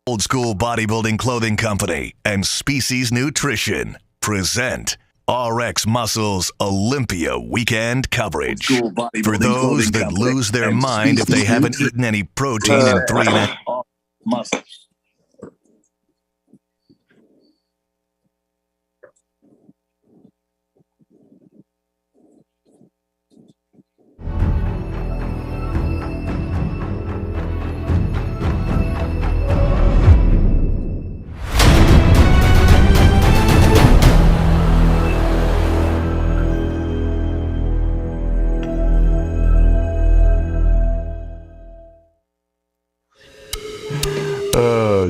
Old School Bodybuilding Clothing Company and Species Nutrition present RxMuscle's Olympia weekend coverage. For those that lose their mind if they haven't eaten any protein in 3.5 muscles.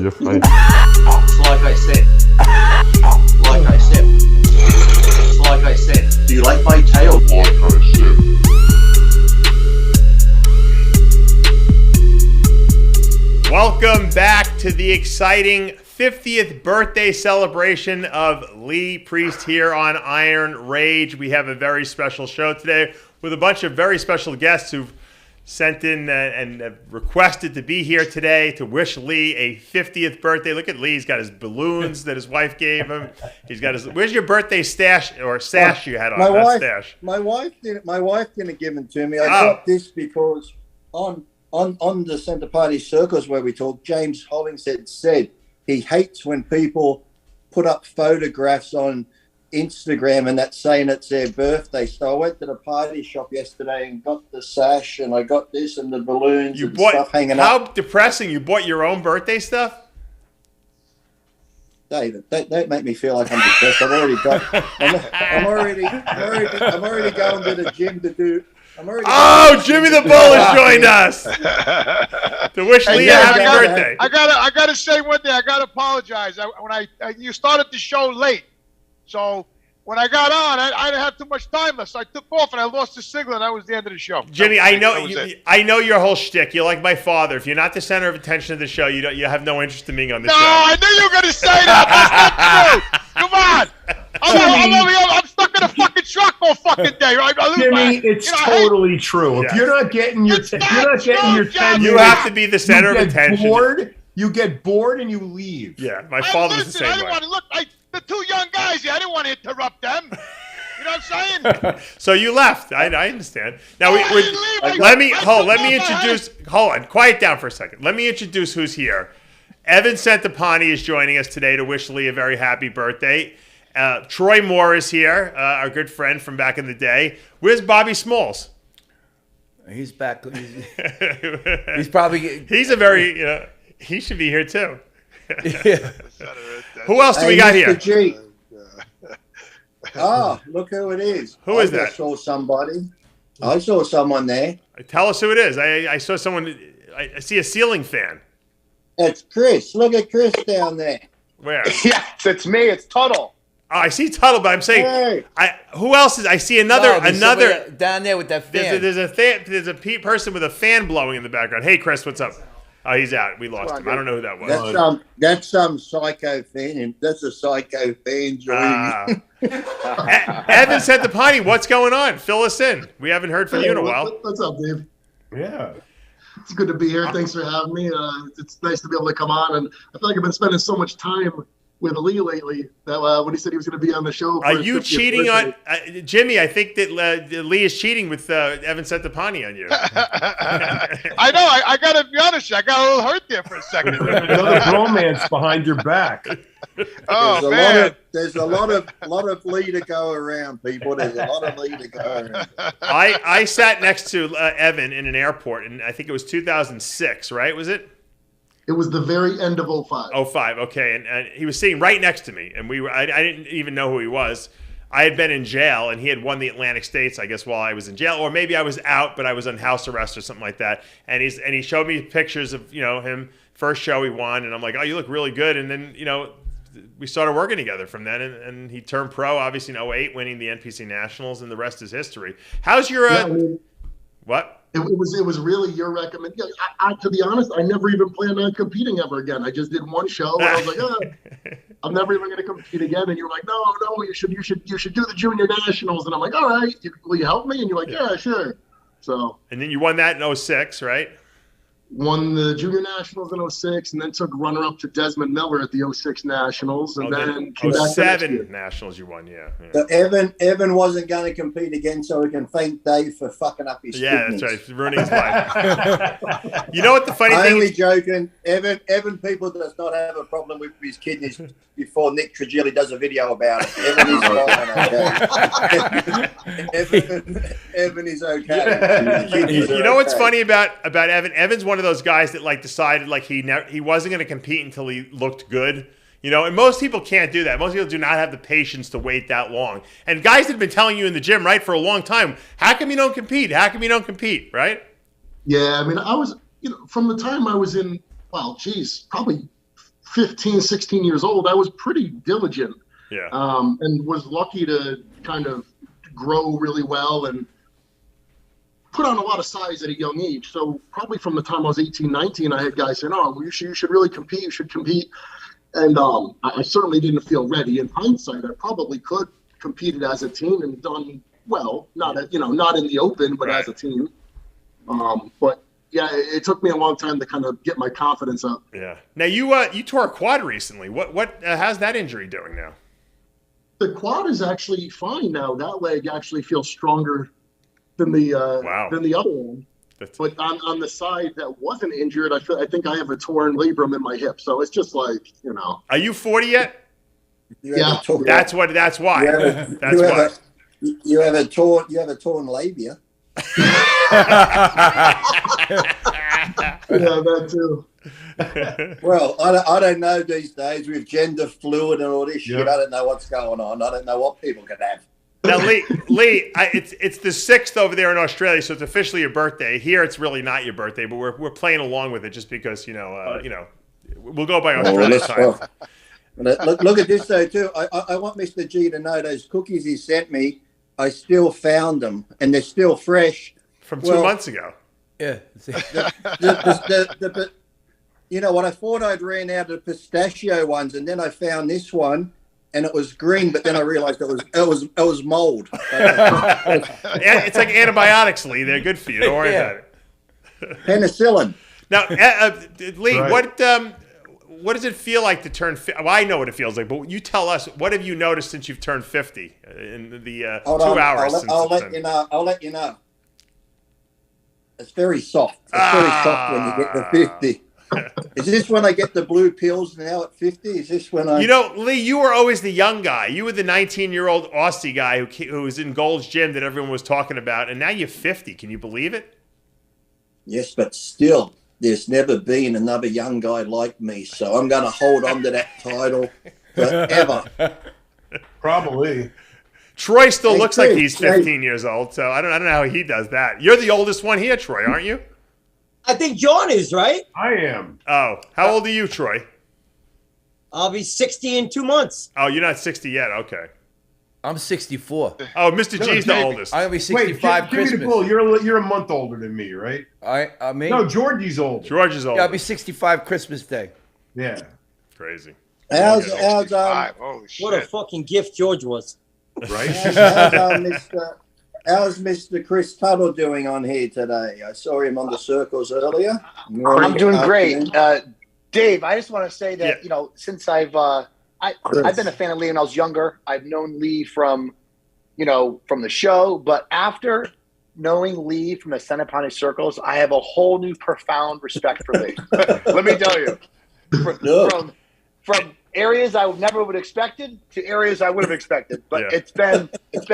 You're funny. It's like I said. Do you like my tail? Like I said. Welcome back to the exciting 50th birthday celebration of Lee Priest here on Iron Rage. We have a very special show today with a bunch of very special guests who've sent in and requested to be here today to wish Lee a 50th birthday. Look at Lee. He's got his balloons that his wife gave him. He's got his. Where's your birthday stash or sash you had on? Stash. My wife didn't give them to me. I got this because on the Centopani circles where we talk, James Hollingshead said he hates when people put up photographs on Instagram and that's saying it's their birthday. So I went to the party shop yesterday and got the sash and I got this and the balloons stuff hanging up. How depressing! You bought your own birthday stuff? David, don't make me feel like I'm depressed. I'm already going to the gym to do. Jimmy the Bull has joined us to wish Lee a happy birthday. I gotta say one thing. I gotta apologize. You started the show late. So when I got on, I didn't have too much time left. So I took off and I lost the signal, and that was the end of the show. Jimmy, I know your whole shtick. You're like my father. If you're not the center of attention of the show, you have no interest in being on the show. No, I knew you were going to say that. That's not true. Come on. I'm stuck in a fucking truck all fucking day. Right? Jimmy, it's totally true. If you're not getting your 10 you have to be the center of attention. You get bored and you leave. Yeah, my father was the same way. The two young guys here, I didn't want to interrupt them. You know what I'm saying? So you left. I understand. Now, hold on, quiet down for a second. Let me introduce who's here. Evan Centopani is joining us today to wish Lee a very happy birthday. Troy Moore is here, our good friend from back in the day. Where's Bobby Smalls? He's back. He's probably... He's a very... he should be here too. Yeah. Who else do we got here? G. Look who it is. Who is that? I saw somebody. I saw someone there. Tell us who it is. I saw someone. I see a ceiling fan. It's Chris. Look at Chris down there. Where? Yes, it's me. It's Tuttle. Oh, I see Tuttle, but I'm saying, who else is? I see another down there with that fan. There's a person with a fan blowing in the background. Hey, Chris, what's up? Oh, he's out. We lost him. I don't know who that was. That's some psycho fan. That's a psycho fan joining. Evan Centopani, what's going on? Fill us in. We haven't heard from you in a while. What's up, Dave? Yeah. It's good to be here. Thanks for having me. It's nice to be able to come on. And I feel like I've been spending so much time with Lee lately that when he said he was going to be on the show. Are you cheating on Jimmy? I think that Lee is cheating with Evan Centopani on you. I know. I got to be honest. I got a little hurt there for a second. Another romance behind your back. There's a lot of Lee to go around, people. There's a lot of Lee to go around. I sat next to Evan in an airport, and I think it was 2006, right? Was it? It was the very end of 05. 05, okay. And he was sitting right next to me, and I didn't even know who he was. I had been in jail, and he had won the Atlantic States, I guess, while I was in jail. Or maybe I was out, but I was on house arrest or something like that. And he showed me pictures of, him, first show he won, and I'm like, oh, you look really good. And then, we started working together from then, and he turned pro, obviously, in 08, winning the NPC Nationals, and the rest is history. How's your... what? It was really your recommendation. To be honest, I never even planned on competing ever again. I just did one show, and I was like, I'm never even going to compete again. And you're like, no, you should do the junior nationals. And I'm like, all right, will you help me? And you're like, yeah, sure. So. And then you won that in 06, right? won the Junior Nationals in 06, and then took runner-up to Desmond Miller at the 06 Nationals, and then came back the next year. 07 Nationals you won, yeah. So Evan wasn't going to compete again, so we can thank Dave for fucking up his Yeah, kidneys. that's right. Ruining his life. You know what the funny thing Only is? joking. Evan people does not have a problem with his kidneys before Nick Trigilli does a video about it. Evan is okay. You know what's funny about Evan? Evan's one of those guys that like decided like he wasn't going to compete until he looked good. You know, and most people can't do that. Most people do not have the patience to wait that long. And guys that have been telling you in the gym, right, for a long time, how come you don't compete? How come you don't compete, right? Yeah, I mean, I was, from the time I was in, probably 15, 16 years old, I was pretty diligent. Yeah. And was lucky to kind of grow really well and put on a lot of size at a young age. So probably from the time I was 18, 19, I had guys saying, oh, well, you should really compete. You should compete. And I certainly didn't feel ready. In hindsight, I probably could competed as a team and done well. Not in the open, but as a team. But yeah, it took me a long time to kind of get my confidence up. Yeah. Now you tore a quad recently. How's that injury doing now? The quad is actually fine now. That leg actually feels stronger than the other one. But on the side that wasn't injured, I think I have a torn labrum in my hip. So it's just like, Are you 40 yet? Yeah. That's why. That's why. You have a torn labia. Yeah, that too. Well, I don't know these days with gender fluid and all this shit. I don't know what's going on. I don't know what people can have. Now, Lee, it's the 6th over there in Australia, so it's officially your birthday. Here, it's really not your birthday, but we're playing along with it just because we'll go by Australia time. Look at this though too. I want Mr. G to know those cookies he sent me. I still found them, and they're still fresh from 2 months ago. Yeah. You know what? I thought I'd ran out of pistachio ones, and then I found this one. And it was green, but then I realized it was mold. It's like antibiotics, Lee. They're good for you. Don't worry about it. Penicillin. Now, Lee, right. What does it feel like to turn 50? Well, I know what it feels like, but you tell us. What have you noticed since you've turned 50 in the 2 hours? I'll let you know. I'll let you know. It's very soft. It's very soft when you get to 50. Is this when I get the blue pills now at 50? Is this when I... Lee, you were always the young guy. You were the 19-year-old Aussie guy who was in Gold's Gym that everyone was talking about, and now you're 50. Can you believe it? Yes, but still, there's never been another young guy like me, so I'm going to hold on to that title forever. Probably. Troy still looks like he's 15 years old, so I don't know how he does that. You're the oldest one here, Troy, aren't you? I think John is, right? I am. Oh, how old are you, Troy? I'll be 60 in 2 months. Oh, you're not 60 yet. Okay. I'm 64. Oh, Mr. G's the oldest. I'm going to be 65 Wait, give me the bull. You're a month older than me, right? Me? No, Georgie's older. George is older. Yeah, I'll be 65 Christmas Day. Yeah. Crazy. What a fucking gift George was. Right? How's Mr. Chris Tuttle doing on here today? I saw him on the circles earlier. I'm doing great. Dave, I just want to say that, since I've been a fan of Lee when I was younger. I've known Lee from the show. But after knowing Lee from the Centopani circles, I have a whole new profound respect for Lee. Let me tell you. From areas I never would have expected to areas I would have expected. But it's been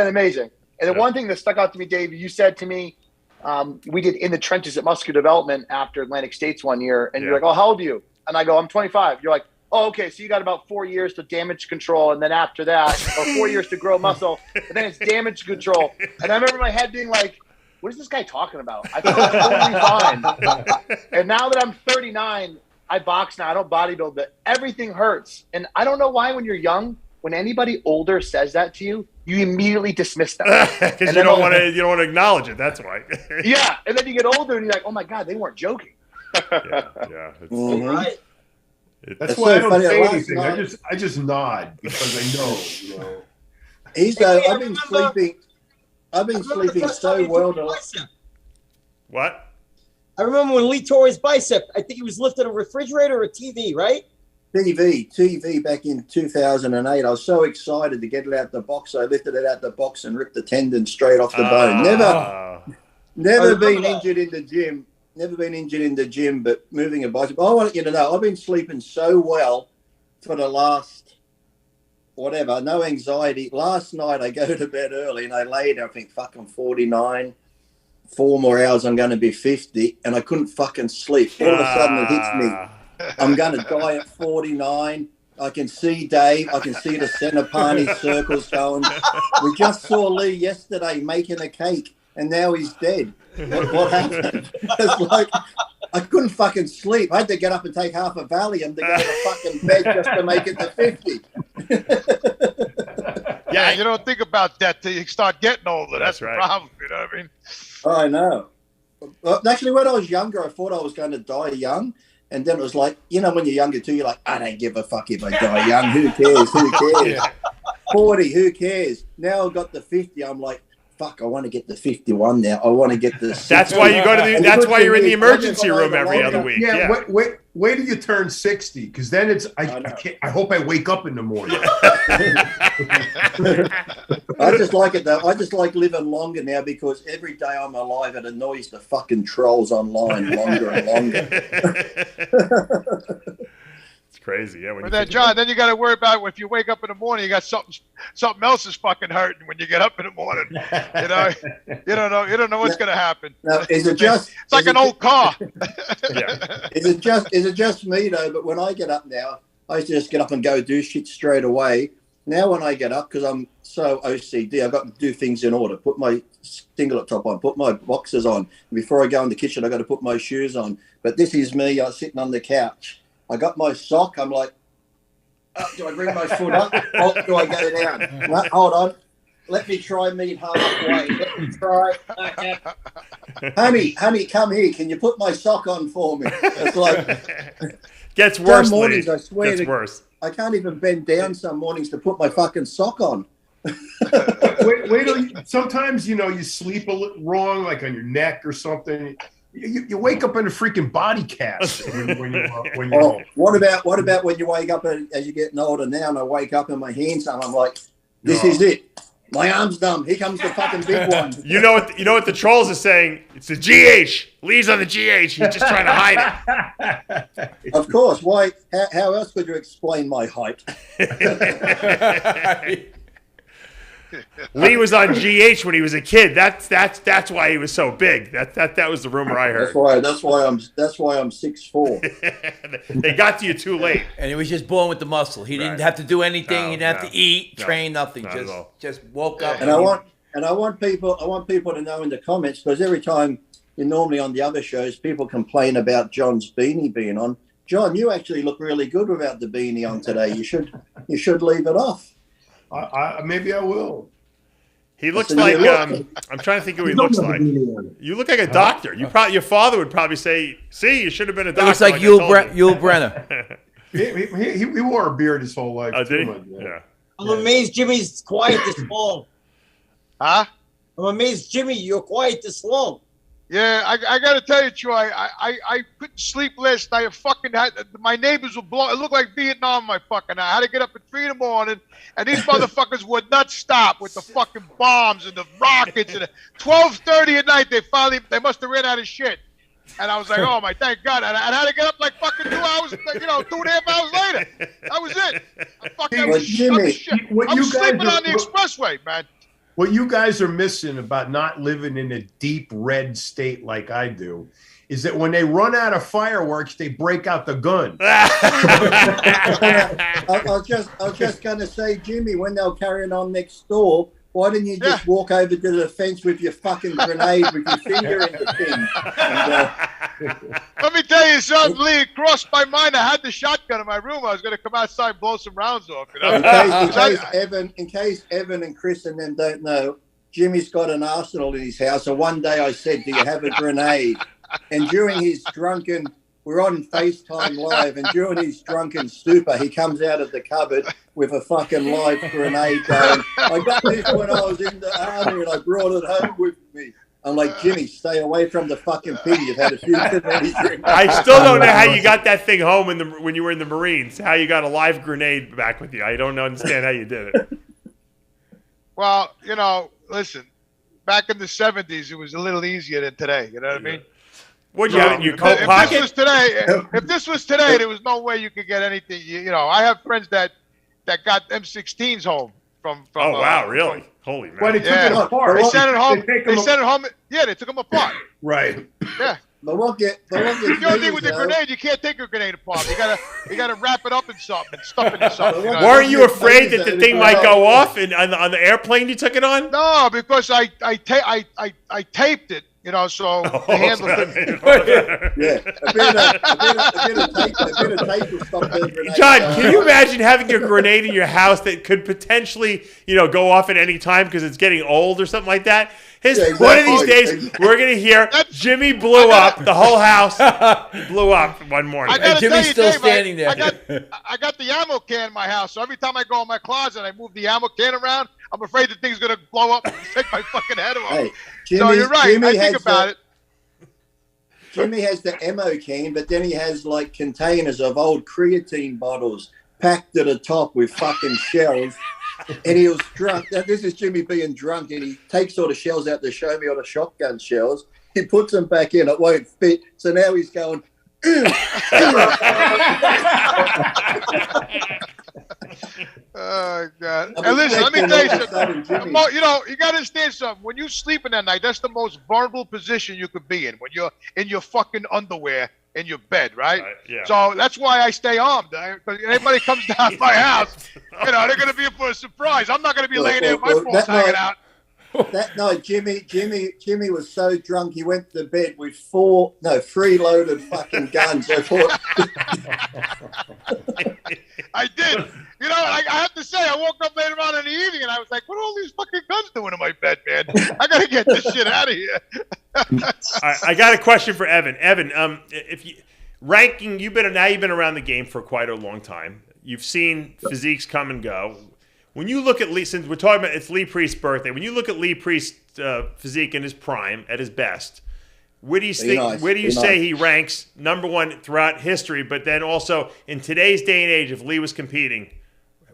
amazing. And the one thing that stuck out to me, Dave, you said to me, we did In the Trenches at Muscular Development after Atlantic States one year. And you're like, oh, how old are you? And I go, I'm 25. You're like, oh, okay. So you got about 4 years to damage control. And then after that, or 4 years to grow muscle. And then it's damage control. And I remember my head being like, what is this guy talking about? I thought I'm totally fine. And now that I'm 39, I box now. I don't bodybuild, but everything hurts. And I don't know why when you're young, when anybody older says that to you, you immediately dismiss them. Because you don't want to acknowledge it. That's why. Yeah, and then you get older and you're like, oh my God, they weren't joking. Yeah. Right. That's why I don't say anything. I just nod because I know. I've been sleeping so well. What? I remember when Lee tore his bicep. I think he was lifting a refrigerator or a TV, right? TV back in 2008. I was so excited to get it out the box. I lifted it out the box and ripped the tendon straight off the bone. Never been injured in the gym. Never been injured in the gym, but moving a bicycle. I want you to know, I've been sleeping so well for the last, whatever, no anxiety. Last night I go to bed early and I lay there, I think, fucking 49. 4 more hours, I'm going to be 50, and I couldn't fucking sleep. All of a sudden it hits me. I'm going to die at 49. I can see Dave. I can see the Centopani circles going. We just saw Lee yesterday making a cake, and now he's dead. What happened? It's like I couldn't fucking sleep. I had to get up and take half a Valium to get to the fucking bed just to make it to 50. Yeah, you don't think about that till you start getting older. That's right. The problem. You know what I mean? I know. Well, actually, when I was younger, I thought I was going to die young. And then it was like, you know, when you're younger too, you're like, I don't give a fuck if I die young. Who cares? Who cares? 40, who cares? Now I've got the 50. I'm like, fuck, I want to get the 51 now. I want to get the 60. That's why you go to the, that's why you're in the emergency room every other week. Yeah. Wait till you turn 60, because then it's, I hope I wake up in the morning. I just like it though. I just like living longer now because every day I'm alive, it annoys the fucking trolls online longer and longer. It's crazy, yeah. But then, John, then you got to worry about if you wake up in the morning, you got something else is fucking hurting when you get up in the morning. You know, you don't know what's going to happen. Now, is it just? It's like an old car. Yeah. Is it just me though? But when I get up now, I used to just get up and go do shit straight away. Now when I get up, because I'm so OCD, I've got to do things in order. Put my singlet top on, put my boxers on. Before I go in the kitchen, I've got to put my shoes on. But this is me. I'm sitting on the couch. I got my sock. I'm like, do I bring my foot up? Or do I go down? No, hold on. Let me try meet halfway. Let me try. Honey, come here. Can you put my sock on for me? It's like... Gets worse, some mornings, I swear gets worse. I can't even bend down some mornings to put my fucking sock on. wait till sometimes, you know, you sleep a little wrong, like on your neck or something. You wake up in a freaking body cast when you're what about when you wake up as you're getting older now, and I wake up and my hand's numb? I'm like, this is it. My arm's numb. Here comes the fucking big one. You know what the trolls are saying? It's the GH. Lee's on the GH. He's just trying to hide it. Of course. Why? How else could you explain my height? Lee was on GH when he was a kid. That's why he was so big. That was the rumor I heard. That's why I'm 6'4". They got to you too late. And he was just born with the muscle. He didn't have to do anything. He didn't have to eat, train, nothing. Just woke up. And I want people to know in the comments, because every time you're normally on the other shows, people complain about John's beanie being on. John, you actually look really good without the beanie on today. You should leave it off. Maybe I will. He looks like I'm trying to think who he looks like. You look like a doctor. Your father would probably say, "See, you should have been a doctor." He looks like Yul Brenner. he wore a beard his whole life. Did he? Yeah. I'm amazed Jimmy's quiet this long. Huh? I'm amazed, Jimmy, you're quiet this long. Yeah, I got to tell you, Troy, I couldn't sleep last night. My neighbors were blowing. It looked like Vietnam, I had to get up at 3 in the morning, and these motherfuckers would not stop with the fucking bombs and the rockets. And 12:30 at night, they must have ran out of shit. And I was like, oh, my, thank God. And I had to get up like fucking 2 hours, 2.5 hours later. That was it. I was sleeping on the expressway, man. What you guys are missing about not living in a deep red state like I do is that when they run out of fireworks, they break out the gun. I was just going to say, Jimmy, when they were carrying on next door, why didn't you just walk over to the fence with your fucking grenade with your finger in the thing? Let me tell you something, Lee. It crossed my mind. I had the shotgun in my room. I was going to come outside and blow some rounds off. In case Evan and Chris and them don't know, Jimmy's got an arsenal in his house. And one day I said, do you have a grenade? And during his drunken, we're on FaceTime Live, and during his drunken stupor, he comes out of the cupboard with a fucking live grenade going, I got this when I was in the army and I brought it home with me. I'm like, Jimmy, stay away from the fucking pig. You've had a few too many drinks. I still don't know how you got that thing home when you were in the Marines. How you got a live grenade back with you? I don't understand how you did it. Well, listen, back in the 70s, it was a little easier than today. You know what I mean? What'd you have in your coat pocket? If this was today, there was no way you could get anything. I have friends that got M16s home from. Oh wow, really? Holy man! But they took it apart. They sent it home. They sent it home. Yeah, they took them apart. Right. Yeah. The only thing with the grenade, you can't take a grenade apart. You gotta wrap it up in something and stuff it in something. Weren't you afraid that the thing might go off on the airplane you took it on? No, because I taped it. So the handle John, can you imagine having a grenade in your house that could potentially, go off at any time because it's getting old or something like that? One of these days, we're going to hear Jimmy blew up. The whole house blew up one morning. And Jimmy's still standing there. I got the ammo can in my house, so every time I go in my closet and I move the ammo can around, I'm afraid the thing's going to blow up and take my fucking head off. Hey, so you're right. I think about it. Jimmy has the ammo can, but then he has like containers of old creatine bottles packed to the top with fucking shells. And he was drunk. This is Jimmy being drunk, and he takes all the shells out to show me all the shotgun shells. He puts them back in. It won't fit. So now he's going. Oh God! And listen, let me tell you something. You got to understand something. When you sleeping at night, that's the most vulnerable position you could be in. When you're in your fucking underwear in your bed, right? Yeah. So that's why I stay armed. Because anybody comes down to my house, they're going to be in for a surprise. I'm not going to be laying there with my balls hanging out. That night, Jimmy was so drunk he went to bed with 3 loaded fucking guns. I thought. I did. I have to say, I woke up later on in the evening and I was like, "What are all these fucking guns doing in my bed, man? I gotta get this shit out of here." I got a question for Evan. Evan, if you ranking, you've been around the game for quite a long time. You've seen physiques come and go. When you look at Lee, since we're talking about it's Lee Priest's birthday, when you look at Lee Priest's physique in his prime, at his best, where do you say he ranks number one throughout history? But then also in today's day and age, if Lee was competing,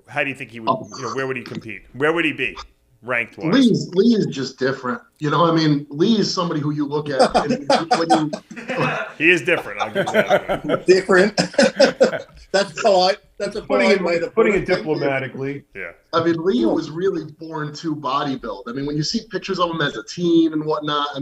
how do you think he would? Where would he compete? Where would he be ranked wise? Lee is just different. Lee is somebody who you look at. He is different. I'll give you that. Different. That's polite. That's a polite way to putting it diplomatically. Yeah. Lee was really born to bodybuild. When you see pictures of him as a teen and whatnot,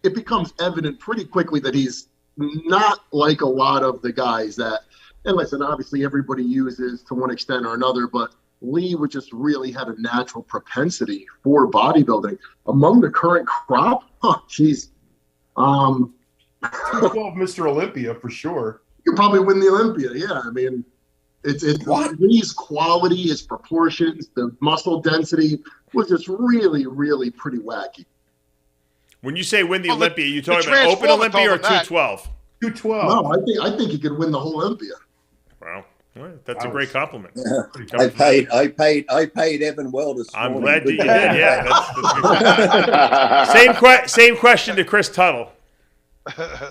it becomes evident pretty quickly that he's not like a lot of the guys that. And listen, obviously everybody uses to one extent or another, but Lee would just really had a natural propensity for bodybuilding. Among the current crop, 12 Mr. Olympia for sure. You probably win the Olympia, yeah. It's Lee's quality, his proportions, the muscle density was just really, really pretty wacky. When you say win the Olympia, you talking about Open Olympia or 212? 212. No, I think he could win the whole Olympia. Wow. Well, that's a great compliment. Yeah. I paid Evan well this morning. I'm glad that you did. Yeah, that's good. Same question to Chris Tuttle. I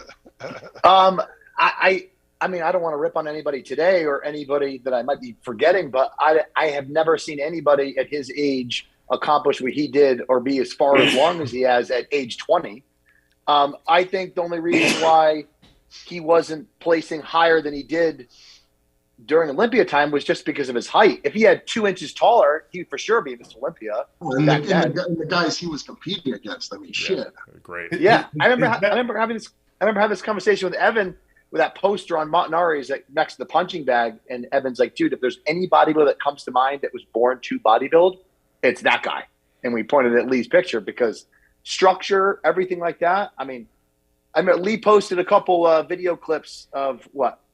don't want to rip on anybody today or anybody that I might be forgetting, but I have never seen anybody at his age accomplish what he did or be as far as long as he has at age 20. I think the only reason why he wasn't placing higher than he did during Olympia time was just because of his height. If he had 2 inches taller, he would for sure be Mr. Olympia. And the guys he was competing against, shit. Great. Yeah, I remember having this conversation with Evan with that poster on Montanari's next to the punching bag, and Evan's like, "Dude, if there's any bodybuilder that comes to mind that was born to bodybuild, it's that guy." And we pointed at Lee's picture because structure, everything like that. I mean, Lee posted a couple video clips of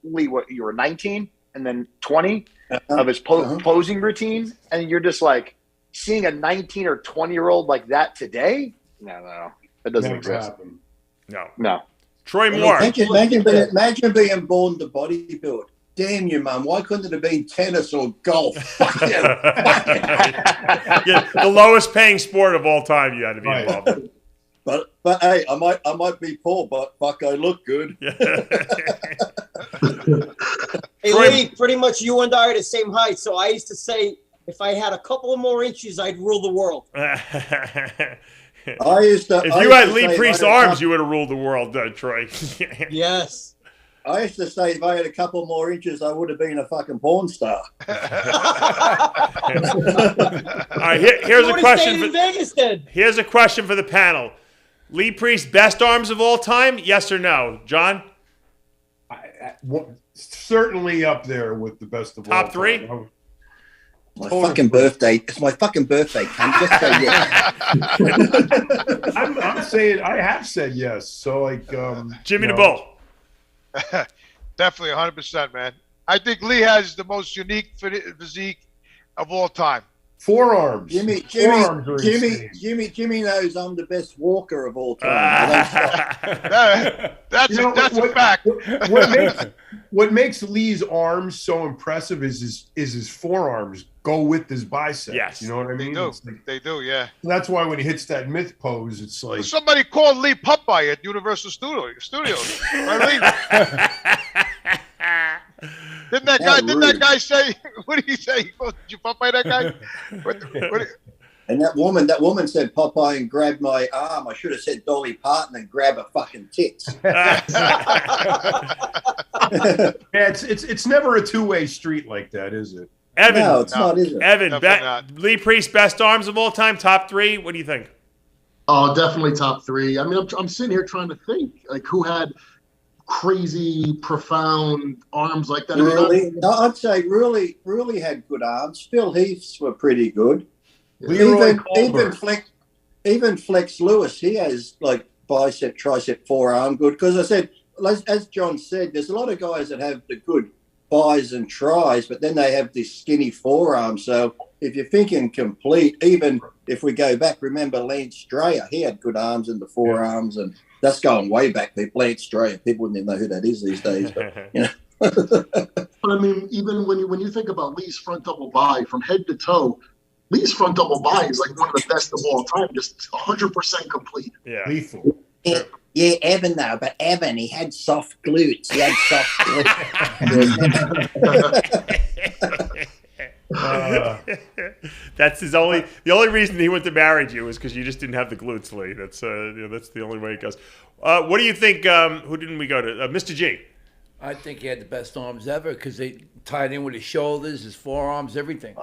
Lee, you were 19 and then 20 of his posing routine, and you're just like seeing a 19 or 20-year-old like that today. No, that doesn't exist. No. Troy Moore. Imagine being born to bodybuild. Damn you, Mum. Why couldn't it have been tennis or golf? Yeah, the lowest paying sport of all time you had to be involved in. But But hey, I might be poor, but fuck, I look good. Hey, Lee, pretty much you and I are the same height. So I used to say, if I had a couple of more inches, I'd rule the world. I used to. If you had Lee Priest's arms, you would have ruled the world, Troy. Yes. I used to say if I had a couple more inches, I would have been a fucking porn star. All right, here's a question. Here's a question for the panel. Lee Priest, best arms of all time? Yes or no? John? Certainly up there with the best of all time. Top three? My fucking birthday. It's my fucking birthday, cunt. Just say yes. I'm saying I have said yes. So like Jimmy the Bull. Definitely 100%, man. I think Lee has the most unique physique of all time. Forearms. Jimmy knows I'm the best walker of all time. That's a fact. What makes Lee's arms so impressive is his forearms go with his biceps. Yes. You know what I mean? They do, yeah. That's why when he hits that myth pose, it's like somebody called Lee Popeye at Universal Studios. Right, Lee? Didn't that guy say? What did he say? Did you Popeye that guy? And that woman said Popeye and grabbed my arm. I should have said Dolly Parton and grab her fucking tits. Yeah, it's never a two-way street like that, is it? Evan, no, it's not, is it? Evan, Lee Priest, best arms of all time, top three. What do you think? Oh, definitely top three. I mean, I'm sitting here trying to think, like, who had crazy, profound arms like that. Really? I'd say really had good arms. Phil Heath's were pretty good. Even Flex Lewis, he has like bicep, tricep, forearm good. Because I said, as John said, there's a lot of guys that have the good bis and tris, but then they have this skinny forearm. So if you're thinking complete, even if we go back, remember Lance Strayer, he had good arms in the forearms, and that's going way back. Lance Strayer, people wouldn't even know who that is these days. But, you know. But I mean, even when you think about Lee's front double bi from head to toe, Lee's front double bi is like one of the best of all time, just 100% complete. Yeah. Lethal. Yeah, Evan though, but Evan, he had soft glutes. He had soft glutes. That's the only reason he went to marry you is because you just didn't have the glutes, Lee. That's that's the only way it goes. What do you think? Who didn't we go to? Mr. G. I think he had the best arms ever because they tied in with his shoulders, his forearms, everything.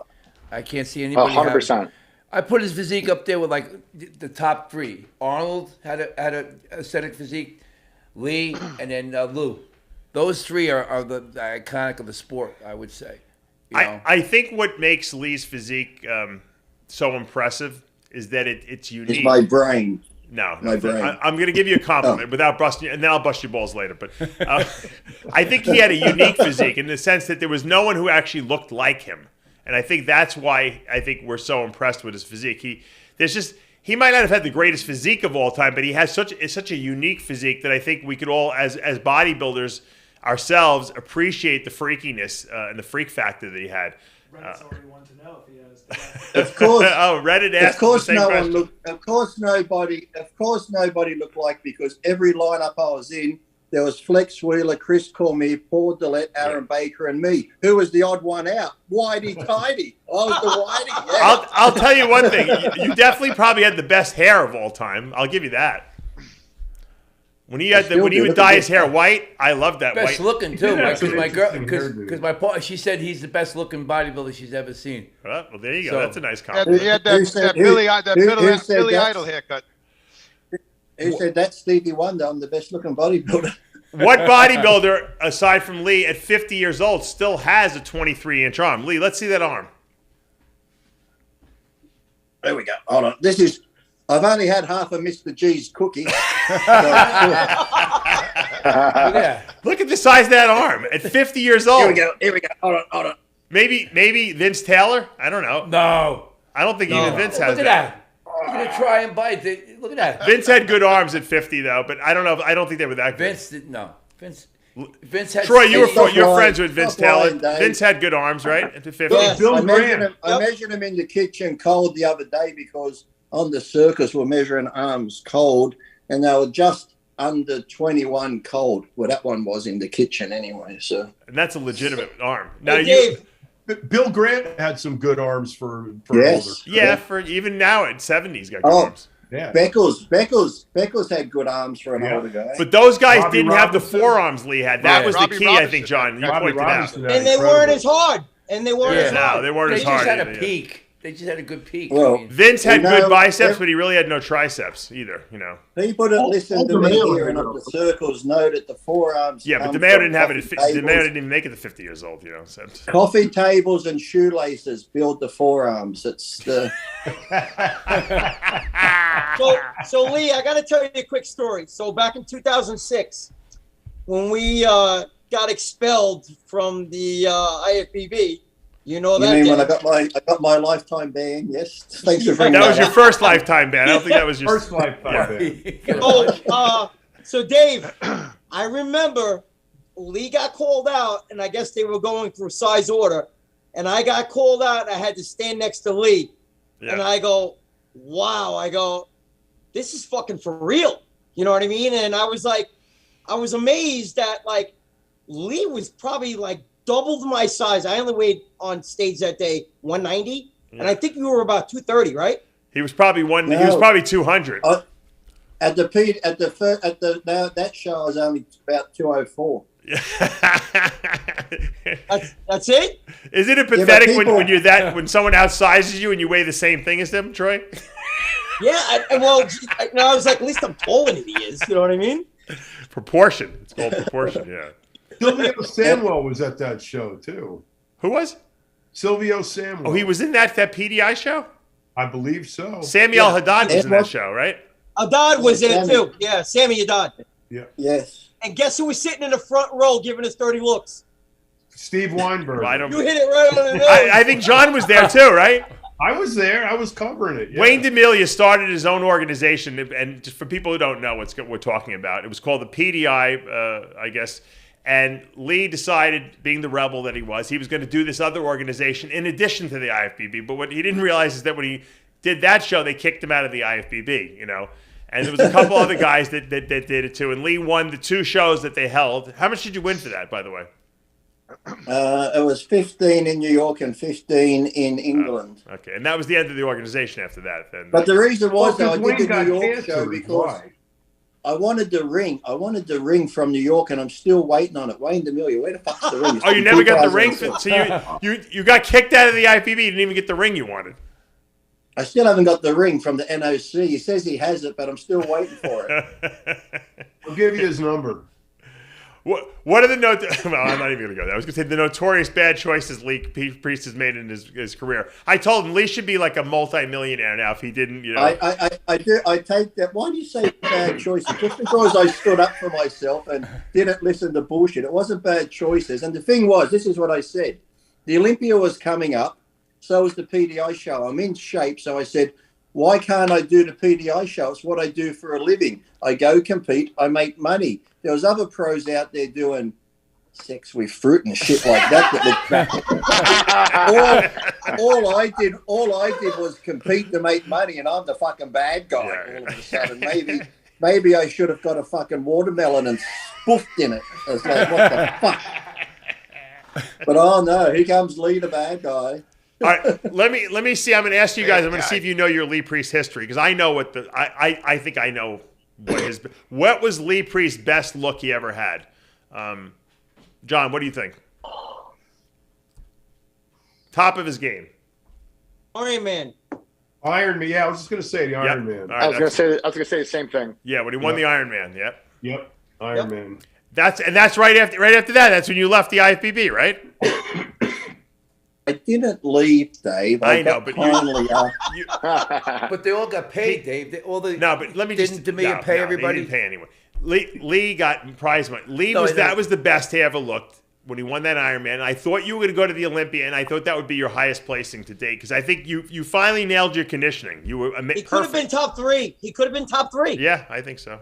I can't see anybody. 100%. I put his physique up there with like the top three. Arnold had a aesthetic physique, Lee, and then Lou. Those three are the iconic of the sport, I would say. I think what makes Lee's physique so impressive is that it's unique. It's my brain. No, my brain. I'm going to give you a compliment without busting you, and then I'll bust your balls later. But I think he had a unique physique in the sense that there was no one who actually looked like him. And I think that's why I think we're so impressed with his physique. He might not have had the greatest physique of all time, but he has such a unique physique that I think we could all, as bodybuilders ourselves, appreciate the freakiness and the freak factor that he had. Reddit's already wanted to know if he has. Of course. Reddit asked. Of course, the same question. Of course, nobody looked like, because every lineup I was in, there was Flex Wheeler, Chris Cormier, Paul Dillette, Aaron Baker, and me. Who was the odd one out? Whitey Tidy. I was the Whitey. Yeah. I'll tell you one thing. You definitely probably had the best hair of all time. I'll give you that. When he would dye his hair white, I loved that. Best white. looking too, because my partner, she said he's the best looking bodybuilder she's ever seen. Well, there you go. That's a nice compliment. He had that Billy Idol haircut. Who said that? Stevie Wonder. I'm the best looking bodybuilder. What bodybuilder, aside from Lee, at 50 years old, still has a 23-inch arm? Lee, let's see that arm. There we go. Hold on. I've only had half of Mr. G's cookie. Look at the size of that arm at 50 years old. Here we go. Hold on. Maybe Vince Taylor? I don't know. No. I don't think even Vince has Look at that. Look at try and bite. Look at that. Vince had good arms at 50, though, but I don't know. I don't think they were that good. Vince had. Troy, you're friends with Vince Taylor. Vince had good arms, right? At 50. Yes, I measured him in the kitchen cold the other day because on the circus we're measuring arms cold, and they were just under 21 cold. Well, that one was in the kitchen anyway. So, and that's a legitimate arm. Now Hey, Dave. Bill Grant had some good arms for Yes. older. Yeah, for even now at 70, he's got good arms. Yeah. Beckles had good arms for an older guy. But those guys Robbie didn't have the Robinson. forearms Lee had. That Right. was Robbie the key, I Robinson. think, John. You Robbie pointed out. Robinson had And they incredible- weren't as hard. And they weren't as No, hard. they weren't They as just hard. had a either, yeah. peak. They just had a good peak. Well, I mean, Vince had You good know, biceps, ev- but he really had no triceps either, you know. People that listen to me DeMeo here and had up the circles know that the forearms. Yeah, but come DeMeo from didn't have it. coffee DeMeo tables. didn't even make it to 50 years old, you know. So. Coffee tables and shoelaces build the forearms. It's the So Lee, I got to tell you a quick story. So back in 2006, when we got expelled from the IFBB, you know you that. mean when I Dave? got my lifetime ban? Yes, thanks for bringing That was that your up. first lifetime ban. I don't think that was your First lifetime. Yeah. So Dave, I remember Lee got called out, and I guess they were going through size order, and I got called out, and I had to stand next to Lee, and Yeah. I go, wow, I go, this is fucking for real. You know what I mean? And I was like, I was amazed that like Lee was probably like doubled my size. I only weighed on stage that day 190, and I think you were about 230, right? He was probably one. He No. was probably 200. That show I was only about 204. That's it. Isn't it but pathetic people- when you're that when someone outsizes you and you weigh the same thing as them, Troy? Yeah, I was like, at least I'm taller than he is. You know what I mean? Proportion. It's called proportion. Yeah. Silvio Samuel was at that show too. Who was? Silvio Samuel. Oh, he was in that PDI show. I believe so. Samuel Haddad was It in that was- show, right? Haddad was in it Sammy. too. Yeah, Sammy Haddad. Yes. And guess who was sitting in the front row giving us dirty looks? Steve Weinberg. Well, I don't. You hit it right on the nose. I think John was there too, right? I was there. I was covering it. Yeah. Wayne D'Amelia started his own organization, and just for people who don't know what we're talking about, it was called the PDI, I guess. And Lee decided, being the rebel that he was going to do this other organization in addition to the IFBB. But what he didn't realize is that when he did that show, they kicked him out of the IFBB, you know. And there was a couple other guys that did it too. And Lee won the two shows that they held. How much did you win for that, by the way? It was 15 in New York and 15 in England. Okay, and that was the end of the organization after that. Then, But the reason was Well, though, I 'cause Wayne did the got New York cancer, show is because why. I wanted the ring. I wanted the ring from New York, and I'm still waiting on it. Wayne D'Amelia, where the fuck's the ring? It's oh, you been never got the ring. 2006. So you got kicked out of the IFBB. You didn't even get the ring you wanted. I still haven't got the ring from the NOC. He says he has it, but I'm still waiting for it. I'll give you his number. What are the well, I'm not even going to go there. I was going to say the notorious bad choices Lee Priest has made in his career. I told him Lee should be like a multi-millionaire now if he didn't, you know. I take that. Why do you say bad choices? Just because I stood up for myself and didn't listen to bullshit. It wasn't bad choices. And the thing was, this is what I said. The Olympia was coming up. So was the PDI show. I'm in shape. So I said, why can't I do the PDI show? It's what I do for a living. I go compete. I make money. There was other pros out there doing sex with fruit and shit like that. all I did was compete to make money, and I'm the fucking bad guy all of a sudden. Maybe I should have got a fucking watermelon and spoofed in it. I was like, what the fuck? But oh no, here comes Lee, the bad guy. All right, let me see. I'm going to ask you guys. I'm going to see if you know your Lee Priest history because I know what I think I know what was Lee Priest's best look he ever had. John, what do you think? Top of his game. Iron Man. Iron Man. Yeah, I was just going to say the Iron Man. Right, I was going to say the same thing. Yeah, when he won the Iron Man. Yep. Yep. Iron Man. That's right after that. That's when you left the IFBB, right? I didn't leave, Dave. I know, but but they all got paid, Dave. But let me didn't D'Amelia pay everybody? He didn't pay anyone. Lee got prize money. No, that was the best he ever looked when he won that Ironman. And I thought you were going to go to the Olympia, and I thought that would be your highest placing to date because I think you finally nailed your conditioning. You were He could have been top three. Yeah, I think so.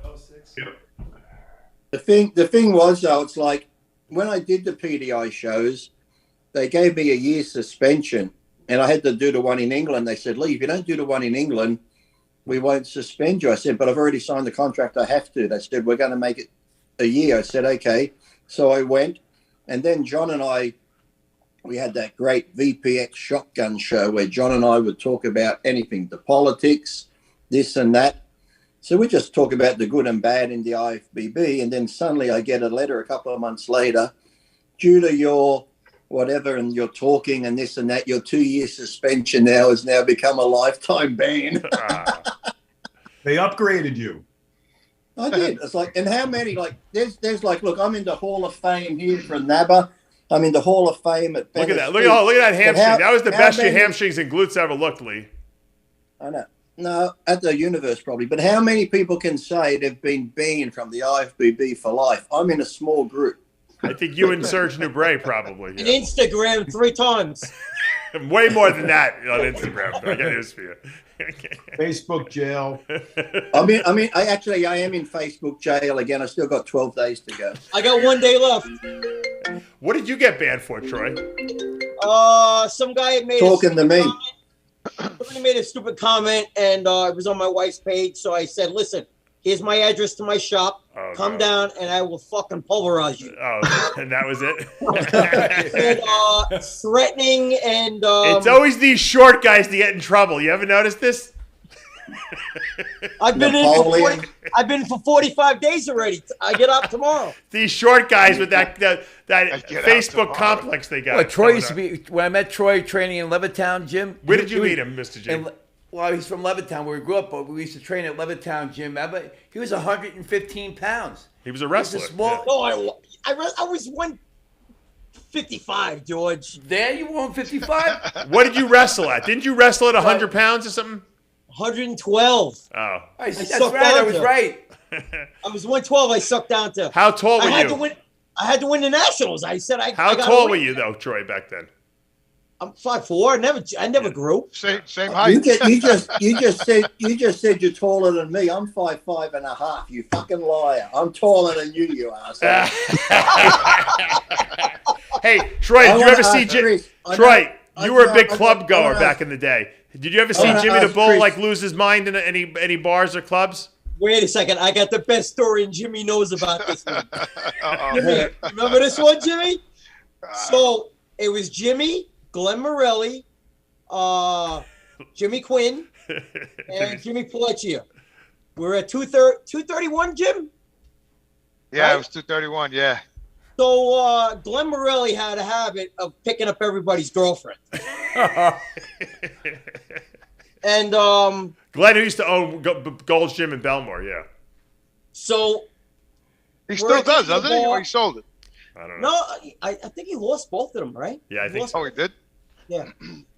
The thing was though, it's like when I did the PDI shows, they gave me a year's suspension, and I had to do the one in England. They said, "Lee, if you don't do the one in England, we won't suspend you. I said, but I've already signed the contract. I have to. They said, we're going to make it a year. I said, okay. So I went. And then John and I, we had that great VPX shotgun show where John and I would talk about anything, the politics, this and that. So we just talk about the good and bad in the IFBB. And then suddenly I get a letter a couple of months later, due to your whatever and you're talking and this and that, your 2-year suspension now has now become a lifetime ban. They upgraded you. I did. It's like, and how many, like, there's like, look, I'm in the Hall of Fame here for NABA. I'm in the Hall of Fame at Look at that. Look at that hamstring. That was the best your hamstrings and glutes ever looked, Lee. I know. No, at the universe probably. But how many people can say they've been banned from the IFBB for life? I'm in a small group. I think you and Serge Nubret probably. Yeah. And Instagram 3 times. Way more than that on Instagram. I got news for you. Facebook jail. I am in Facebook jail again. I still got 12 days to go. I got 1 day left. What did you get banned for, Troy? Some guy made talking to me. Somebody made a stupid comment, and it was on my wife's page. So I said, "Listen, here's my address to my shop. Come down, and I will fucking pulverize you." Oh, and that was it. And, threatening and it's always these short guys that get in trouble. You ever noticed this? I've been for 45 days already. I get out tomorrow. These short guys with that Facebook complex they got. Well, Troy used to be, when I met Troy training in Levittown Gym. Where did you meet him, Mr. Jim? Well, he's from Levittown, where we grew up, but we used to train at Levittown Gym. He was 115 pounds. He was a wrestler. No, I was 155, George. There you were 155? What did you wrestle at? Didn't you wrestle at 100 pounds or something? 112. Oh. That's right. I was right. I was 112. I sucked down to. How tall were you? I had to win the nationals. I said I. How tall were you though, Troy, back then? I'm 5'4". I never grew. Same height. You just said you're taller than me. I'm 5'5.5". You fucking liar. I'm taller than you, you asshole. Hey, Troy, did you ever see Jimmy? Troy, you were a big club goer back in the day. Did you ever see Jimmy the Bull lose his mind in any bars or clubs? Wait a second. I got the best story, and Jimmy knows about this one. Jimmy, remember this one, Jimmy? So it was Jimmy, Glenn Morelli, Jimmy Quinn, and Jimmy Pelletier. We're at 231, Jim? Yeah, right? It was 231, yeah. So Glenn Morelli had a habit of picking up everybody's girlfriend. And Glenn, who used to own Gold's Gym in Belmore, yeah. So he still does, doesn't he? Or he sold it? I don't know. No, I think he lost both of them, right? Yeah, I think so. Oh, he did? Yeah.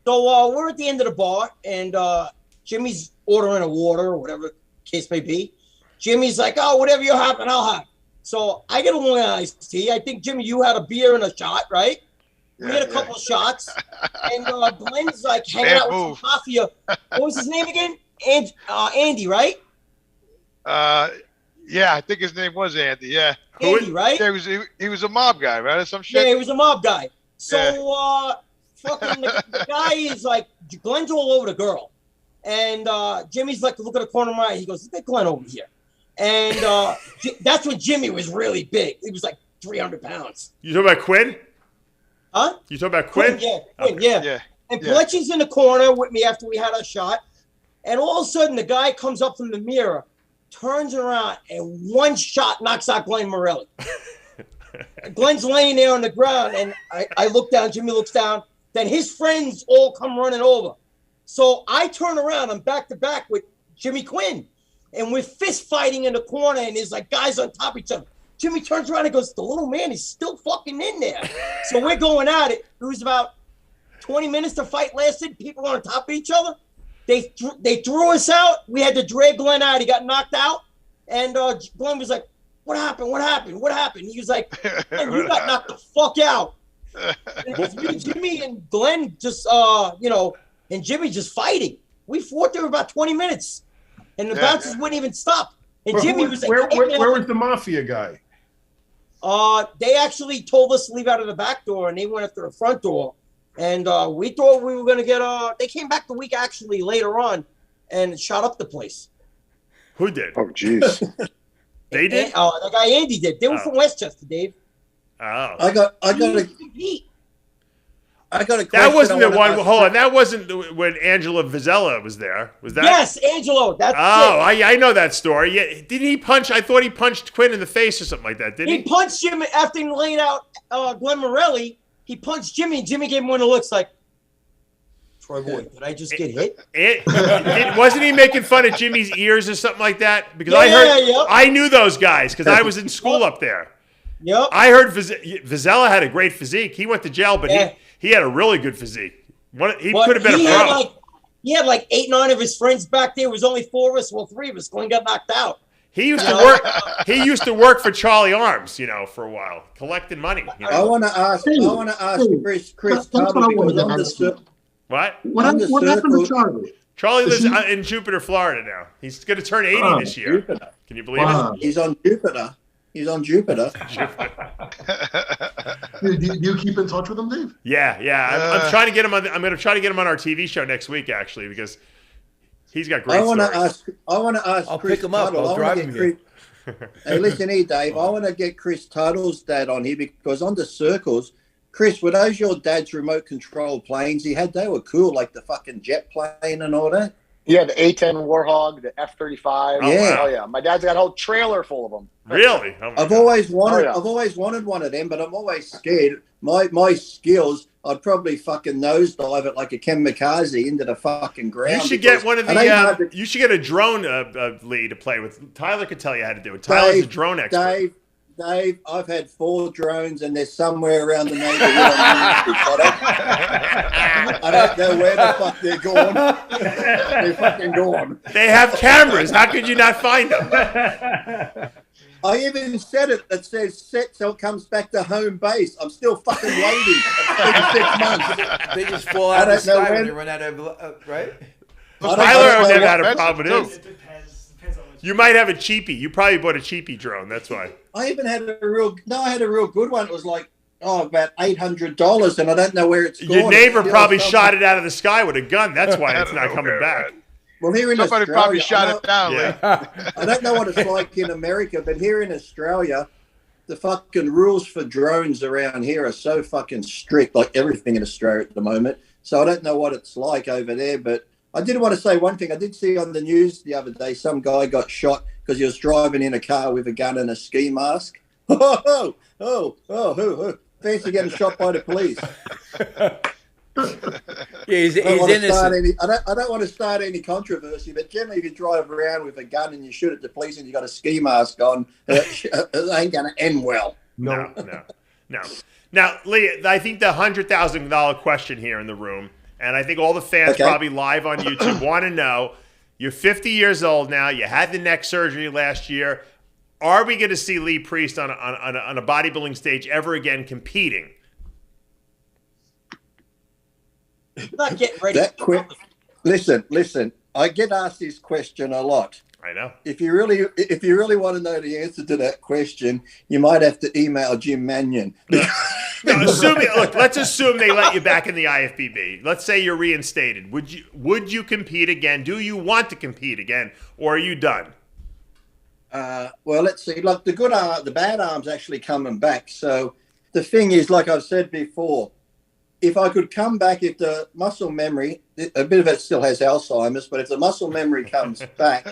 So we're at the end of the bar, and Jimmy's ordering a water or whatever the case may be. Jimmy's like, "Oh, whatever you have, and I'll have." So I get a Long Island iced tea. I think, Jimmy, you had a beer and a shot, right? We had a couple shots. And Glenn's like hanging out with some mafia. What was his name again? Andy, right? Yeah, I think his name was Andy, yeah. Andy, right? Yeah, he was a mob guy, right? Or some shit? Yeah, he was a mob guy. So fucking the guy is like, Glenn's all over the girl. And Jimmy's like, look at the corner of my eye. He goes, look at Glenn over here. And that's when Jimmy was really big. He was like 300 pounds. You talking about Quinn? Huh? You talking about Quinn? Quinn, yeah. And Pletcher's in the corner with me after we had our shot. And all of a sudden, the guy comes up from the mirror, turns around, and one shot knocks out Glenn Morelli. Glenn's laying there on the ground, and I look down, Jimmy looks down. Then his friends all come running over. So I turn around, I'm back to back with Jimmy Quinn. And we're fist fighting in the corner, and there's like guys on top of each other. Jimmy turns around and goes, the little man is still fucking in there. So we're going at it. It was about 20 minutes the fight lasted. People on top of each other. They threw us out. We had to drag Glenn out. He got knocked out. And Glenn was like, what happened? What happened? What happened? He was like, man, you got knocked the fuck out. It was me, Jimmy, and Glenn just, and Jimmy just fighting. We fought there for about 20 minutes. And the bouncers wouldn't even stop. And Jimmy was like, where was the mafia guy? They actually told us to leave out of the back door, and they went after the front door. And we thought we were going to get they came back the week actually later on, and shot up the place. Who did? Oh, jeez. They did? Oh, the guy Andy did. They were from Westchester, Dave. Oh. I got a That question wasn't I the wanna one. ask. Hold on. That wasn't when Angela Vizella was there. Was that? Yes, Angelo. That's Oh, it. I know that story. Yeah, didn't he punch? I thought he punched Quinn in the face or something like that. Didn't He he? punched him after he laid out Glenn Morelli. He punched Jimmy, and Jimmy gave him one of the looks like, Troy Boy, did I just get hit? Wasn't he making fun of Jimmy's ears or something like that? Because Yeah. I knew those guys because I was in school up there. Yep. I heard Vizella had a great physique. He went to jail, but Yeah. he had a really good physique. He But could have been he a had pro. he had like 8, 9 of his friends back there. It was only 4 of us. Well, 3 of us. Glenn got knocked out. He used to work. He used to work for Charlie Arms, for a while, collecting money. I want to ask Chris Tuttle, because on the What? What happened to Charlie? Charlie lives in Jupiter, Florida now. He's going to turn 80 this year. Jupiter. Can you believe Wow. it? He's on Jupiter. Do you keep in touch with him, Dave? Yeah. I'm trying to get him on. I'm going to try to get him on our TV show next week, actually, because he's got great I want stories. to ask. I'll Chris pick him up. Tuttle. I'll I wanna drive get him here. Hey, listen here, Dave. I want to get Chris Tuttle's dad on here because on the circles, Chris, were those your dad's remote control planes he had? They were cool, like the fucking jet plane and all that. Yeah, the A-10 Warhog, the F-35. Yeah. Oh, yeah. My dad's got a whole trailer full of them. Really? Oh, my I've God. always wanted one of them, but I'm always scared. My skills, I'd probably fucking nosedive it like a kamikaze into the fucking ground. You should get one of it ain't hard the. You should get a drone lead to play with. Tyler could tell you how to do it. Tyler's a drone expert. Dave, I've had 4 drones and they're somewhere around the neighborhood. I don't know where the fuck they're going. They're fucking gone. They have cameras. How could you not find them? I even said it that says set so it comes back to home base. I'm still fucking waiting. It's been 6 months. They just fall out of the sky when you run out of, right? Tyler never had a problem with his. It depends. Depends on what You might have a cheapie. You probably bought a cheapie drone. That's why. I even had a real good one. It was like about $800, and I don't know where it's gone. Your neighbor It's still probably somewhere. shot it out of the sky with a gun. That's why it's not coming back. Well, here in Somebody Australia, probably shot it down. Yeah. I don't know what it's like in America, but here in Australia, the fucking rules for drones around here are so fucking strict, like everything in Australia at the moment. So I don't know what it's like over there, but I did want to say one thing. I did see on the news the other day, some guy got shot because he was driving in a car with a gun and a ski mask. Fancy getting shot by the police. Yeah, he's I don't innocent. want to start any controversy, but generally, if you drive around with a gun and you shoot at the police and you got a ski mask on, it ain't going to end well. No. Now, Lee, I think the $100,000 question here in the room, and I think all the fans probably live on YouTube want to know, you're 50 years old now, you had the neck surgery last year. Are we going to see Lee Priest on a bodybuilding stage ever again competing? Not getting ready. Listen. I get asked this question a lot. I know. If you really want to know the answer to that question, you might have to email Jim Mannion. Let's assume they let you back in the IFBB. Let's say you're reinstated. Would you compete again? Do you want to compete again, or are you done? Well, let's see. Look, the bad arm's actually coming back. So the thing is, like I've said before, if I could come back, if the muscle memory, a bit of it still has Alzheimer's, but if the muscle memory comes back,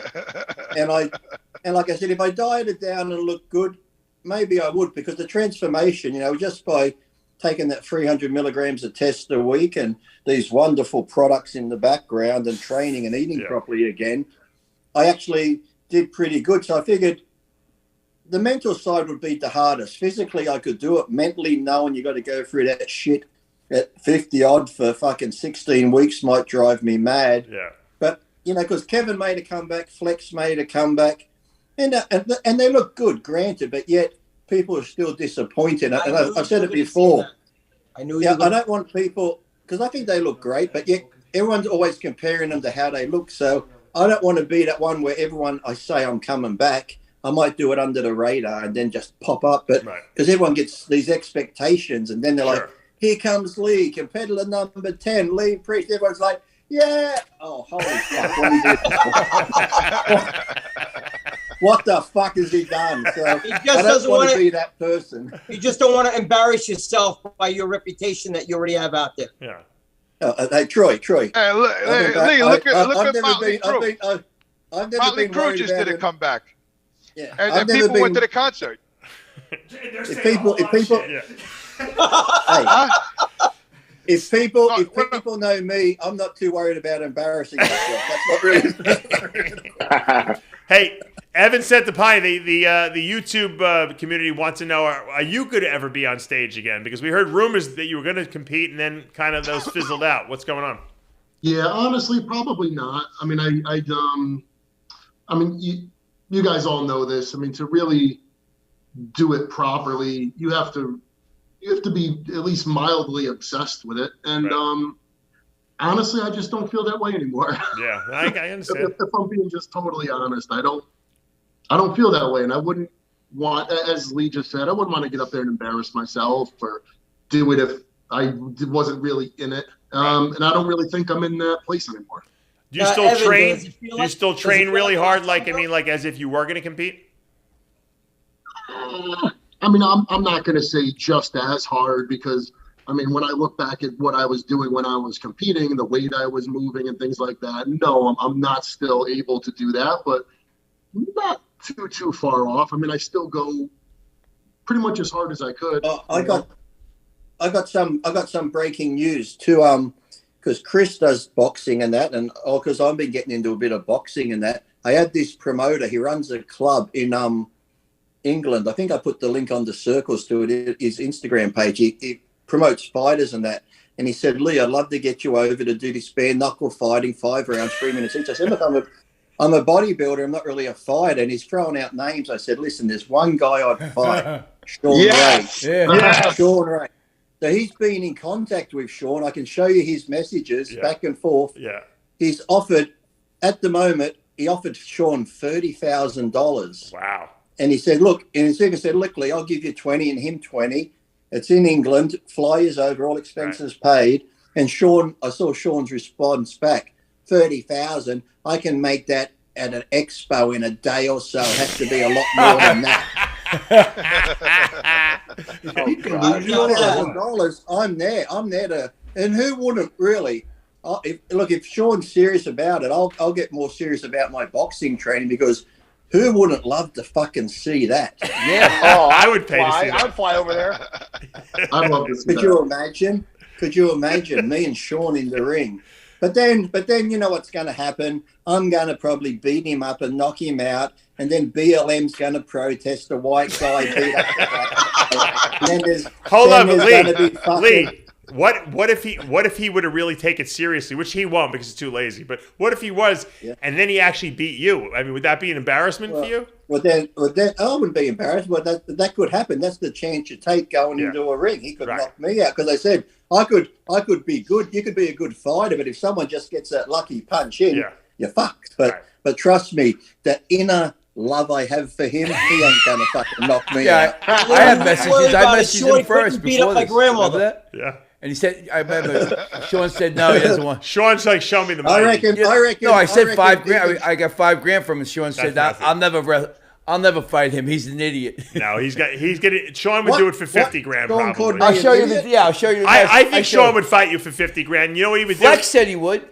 and like I said, if I dieted down and looked good, maybe I would, because the transformation, just by taking that 300 milligrams of test a week and these wonderful products in the background and training and eating properly again, I actually did pretty good. So I figured the mental side would be the hardest. Physically, I could do it. Mentally, knowing you got to go through that shit at 50 odd for fucking 16 weeks might drive me mad. Yeah. But, because Kevin made a comeback, Flex made a comeback, and they look good, granted, but yet people are still disappointed. And I've said it before. I knew. I don't want people, because I think they look great, but yet everyone's always comparing them to how they look. So I don't want to be that one where I say I'm coming back. I might do it under the radar and then just pop up. But because everyone gets these expectations, and then they're like, here comes Lee, competitor number 10, Lee Priest. Everyone's like, Yeah. Oh, holy fuck! What the fuck has he done? So He just I don't doesn't want want to to be that person. You just don't want to embarrass yourself by your reputation that you already have out there. Yeah. Hey, Troy. Hey, look at Motley Crue. Motley Crue just did a comeback. Yeah, And people went to the concert. If people, if people know me, I'm not too worried about embarrassing myself. That's not really. Hey, Evan Centopani, the YouTube community wants to know: are you going to ever be on stage again? Because we heard rumors that you were going to compete, and then kind of those fizzled out. What's going on? Yeah, honestly, probably not. I mean, you guys all know this. I mean, to really do it properly, you have to be at least mildly obsessed with it. And honestly, I just don't feel that way anymore. Yeah, I understand. if I'm being just totally honest, I don't feel that way, and I wouldn't want, as Lee just said, I wouldn't want to get up there and embarrass myself or do it if I wasn't really in it. And I don't really think I'm in that place anymore. Do you still train? Do you still train really hard? Like as if you were going to compete? I mean, I'm not going to say just as hard because, I mean, when I look back at what I was doing when I was competing, the weight I was moving and things like that, no, I'm not still able to do that, but not too far off. I mean, I still go pretty much as hard as I could. I got some breaking news too. Because Chris does boxing and that, and because I've been getting into a bit of boxing and that. I had this promoter. He runs a club in England. I think I put the link on the circles to it. His Instagram page. He promotes fighters and that. And he said, Lee, I'd love to get you over to do this bare knuckle fighting, 5 rounds, 3 minutes each. I said, look, I'm a bodybuilder. I'm not really a fighter. And he's throwing out names. I said, listen, there's one guy I'd fight, Sean Ray. Yeah. Sean Ray. So he's been in contact with Sean. I can show you his messages back and forth. Yeah. He's offered, at the moment, he offered Sean $30,000. Wow. And he said, look, and he said, look, Lee, I'll give you 20 and him 20. It's in England. Flyers over, all expenses paid. And Sean, I saw Sean's response back, 30,000. I can make that at an expo in a day or so. It has to be a lot more than that. $30,000. I'm there to, and who wouldn't really? If Sean's serious about it, I'll get more serious about my boxing training because who wouldn't love to fucking see that? Yeah. I would pay to see that. I would fly over there. I'd love to see Could you imagine? Could you imagine me and Sean in the ring? But then you know what's going to happen? I'm going to probably beat him up and knock him out, and then BLM's going to protest the white guy beat up the black. And then there's Lee. What if he would have really taken it seriously, which he won't because he's too lazy. But what if he was, and then he actually beat you? I mean, would that be an embarrassment for you? Well, then I wouldn't be embarrassed. But that could happen. That's the chance you take going into a ring. He could knock me out because I said I could be good. You could be a good fighter, but if someone just gets that lucky punch in, you're fucked. But trust me, the inner love I have for him, he ain't gonna fucking knock me out. I have messages. I messaged him first before this. Grandmother. Remember that? Yeah. And he said, I remember, Sean said, no, he doesn't want. Sean's like, show me the money. I reckon. No, I said $5,000. I got $5,000 from him. Sean said, I'll never fight him. He's an idiot. No, he's getting. Sean would do it for $50,000 probably. I'll show you I'll show you. I think Sean would fight you for $50,000. You know what he would do? Flex said he would.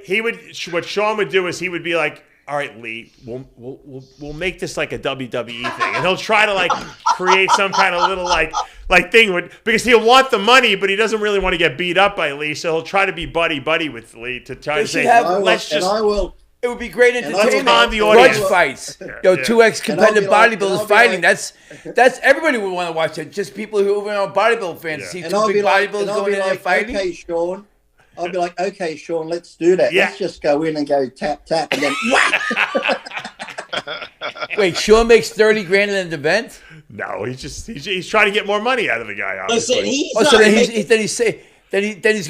He would. What Sean would do is he would be like, all right, Lee, we'll make this like a WWE thing, and he'll try to like create some kind of little like thing because he'll want the money, but he doesn't really want to get beat up by Lee, so he'll try to be buddy with Lee to try to say, let's just. It would be great entertainment. On the audience. Grudge fights. Two ex-competitive bodybuilders fighting. That's everybody would want to watch it. Just people who are bodybuilding fans to see two big bodybuilders going in there fighting. Okay, Sean. I'll be like, okay, Sean, let's do that. Yeah. Let's just go in and go tap, and then Wait, Sean makes $30,000 in an event? No, he's trying to get more money out of the guy. Obviously. Listen,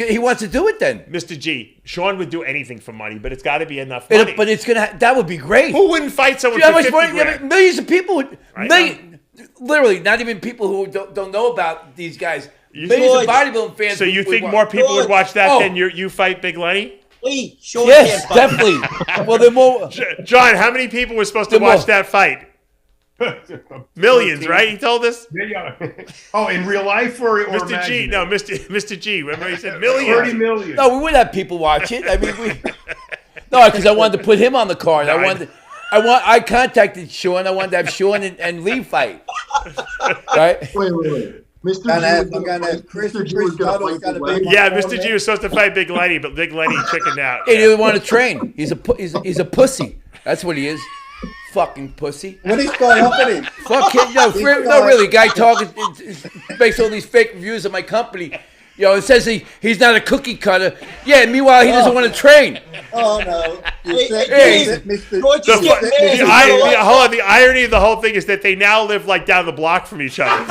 he wants to do it then. Mr. G, Sean would do anything for money, but it's got to be enough money. But that would be great. Who wouldn't fight someone for $50,000? Millions of people would. Literally, not even people who don't know about these guys. Millions of bodybuilding fans. So you think more people would watch that than you fight Big Lenny? Lee, Sean Yes, can't fight. definitely. Well, then more. John, how many people were supposed to watch that fight? Millions, 13. right? He told us. Yeah. Oh, in real life or Mr. G, imaginary? no, Mr. G. Remember he said millions. 30 million. No, we would have people watch it. I mean, no, because I wanted to put him on the card. I contacted Sean. I wanted to have Sean and Lee fight. Right? Wait. Mr. I'm gonna have Chris Tuttle's gonna be. Yeah, Mr. G was supposed to fight Big Lenny, but Big Lenny chickened out. He didn't want to train. He's a pussy. That's what he is. Fucking pussy. What is going on with him? Fuck him. No, really. Guy talking makes all these fake reviews of my company. It says he's not a cookie cutter. Yeah, meanwhile, he doesn't want to train. Oh, no. Hold on. The irony of the whole thing is that they now live like down the block from each other.